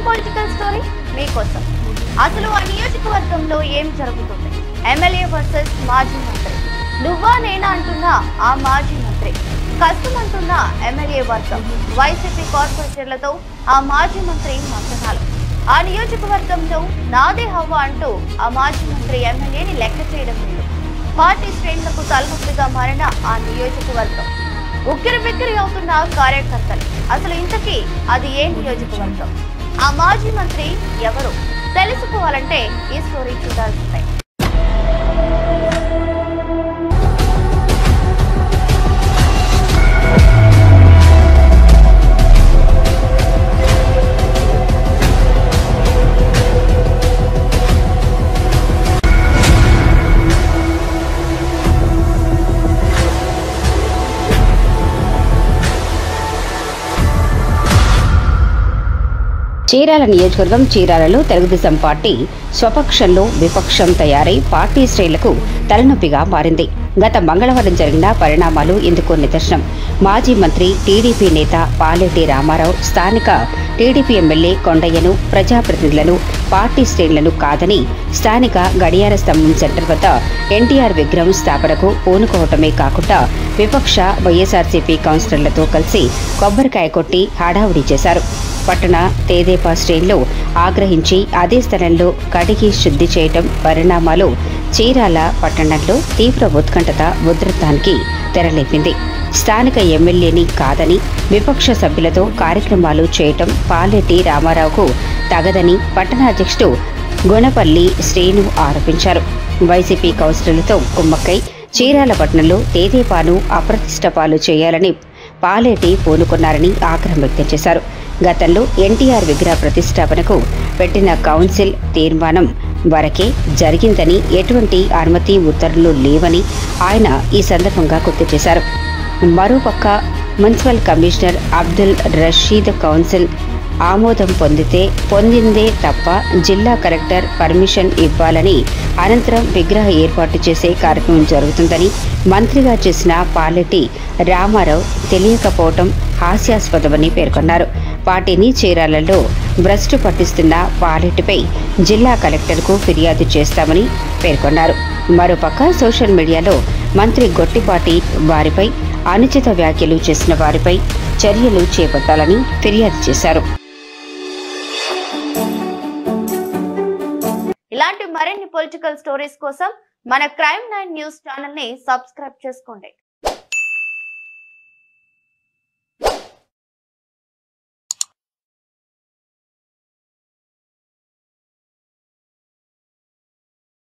Political story మీకోసం. అసలు ఆ నియోజకవర్గంలో ఏం జరుగుతుంది? ఎమ్మెల్యే వర్సెస్ మాజీ మంత్రి. నువ్వా నేనా అంటున్న ఆ మాజీ మంత్రి, కష్టమంటున్న ఎమ్మెల్యే వర్గం, వైసీపీ కార్పొరేటర్లతో ఆ మాజీ మంత్రి మంతనాలు. ఆ నియోజకవర్గంలో నాదే హవా అంటూ ఆ మాజీ మంత్రి ఎమ్మెల్యేని లెక్క చేయడం లేదు. పార్టీ శ్రేణులకు తలనొప్పిగా మారిన ఆ నియోజకవర్గం, ఉక్కిరి బిక్కిరి అవుతున్న కార్యకర్తలు. అసలు ఇంతకీ అది ఏ నియోజకవర్గం? ఆ మాజీ మంత్రి ఎవరు? తెలుసుకోవాలంటే ఈ స్టోరీ చూడాల్సిందే. చీరాల నియోజకవర్గం. చీరాలలో తెలుగుదేశం పార్టీ స్వపక్షంలో విపక్షం తయారై పార్టీ శ్రేణులకు తలనొప్పిగా మారింది. గత మంగళవారం జరిగిన పరిణామాలు ఇందుకు నిదర్శనం. మాజీ మంత్రి టీడీపీ నేత పాలెటి రామారావు స్థానిక టీడీపీ ఎమ్మెల్యే కొండయ్యను, ప్రజాప్రతినిధులను, పార్టీ శ్రేణులను కాదని స్థానిక గడియార స్తంభం సెంటర్ వద్ద ఎన్టీఆర్ విగ్రహం స్థాపనకు పూనుకోవటమే కాకుండా విపక్ష వైఎస్ఆర్సీపీ కౌన్సిలర్లతో కలిసి కొబ్బరికాయ కొట్టి హడావుడి చేశారు. పట్టణ తేదేపా శ్రేణులు ఆగ్రహించి అదే స్థలంలో కడిగి శుద్ధి చేయటం పరిణామాలు చీరాల పట్టణంలో తీవ్ర ఉధృతానికి తెరలేపింది. స్థానిక ఎమ్మెల్యేని కాదని విపక్ష సభ్యులతో కార్యక్రమాలు చేయటం పాలెటి రామారావుకు తగదని పట్టణాధ్యక్షుడు గుణపల్లి శ్రీను ఆరోపించారు. వైసీపీ కౌన్సిలర్లతో కుమ్మక్కై చీరాల పట్టణంలో తేదేపాను అప్రతిష్ట పాలు చేయాలని పాలెటి పూనుకున్నారని ఆగ్రహం వ్యక్తం చేశారు. గతంలో ఎన్టీఆర్ విగ్రహ ప్రతిష్టాపనకు పెట్టిన కౌన్సిల్ తీర్మానం వరకే జరిగిందని, ఎటువంటి అనుమతి ఉత్తర్వులు లేవని ఆయన ఈ సందర్భంగా గుర్తు చేశారు. మరోపక్క municipal commissioner Abdul Rashid council ఆమోదం పొందిందే తప్ప జిల్లా కలెక్టర్ పర్మిషన్ ఇవ్వాలని, అనంతరం విగ్రహ ఏర్పాటు చేసే కార్యక్రమం జరుగుతుందని మంత్రిగా చేసిన పాలెటి రామారావు తెలియకపోవటం హాస్యాస్పదమని పేర్కొన్నారు. పార్టీని చీరాలలో భ్రష్టు పట్టిస్తున్న పాలెటిపై జిల్లా కలెక్టర్కు ఫిర్యాదు చేస్తామని పేర్కొన్నారు. మరోపక్క సోషల్ మీడియాలో మంత్రి గొట్టిపాటి వారిపై అనుచిత వ్యాఖ్యలు చేసిన వారిపై చర్యలు చేపట్టాలని ఫిర్యాదు చేశారు. ఇలాంటి మరిన్ని పొలిటికల్ స్టోరీస్ కోసం మన క్రైమ్ 9 న్యూస్ ఛానల్ ని సబ్స్క్రైబ్ చేసుకోండి.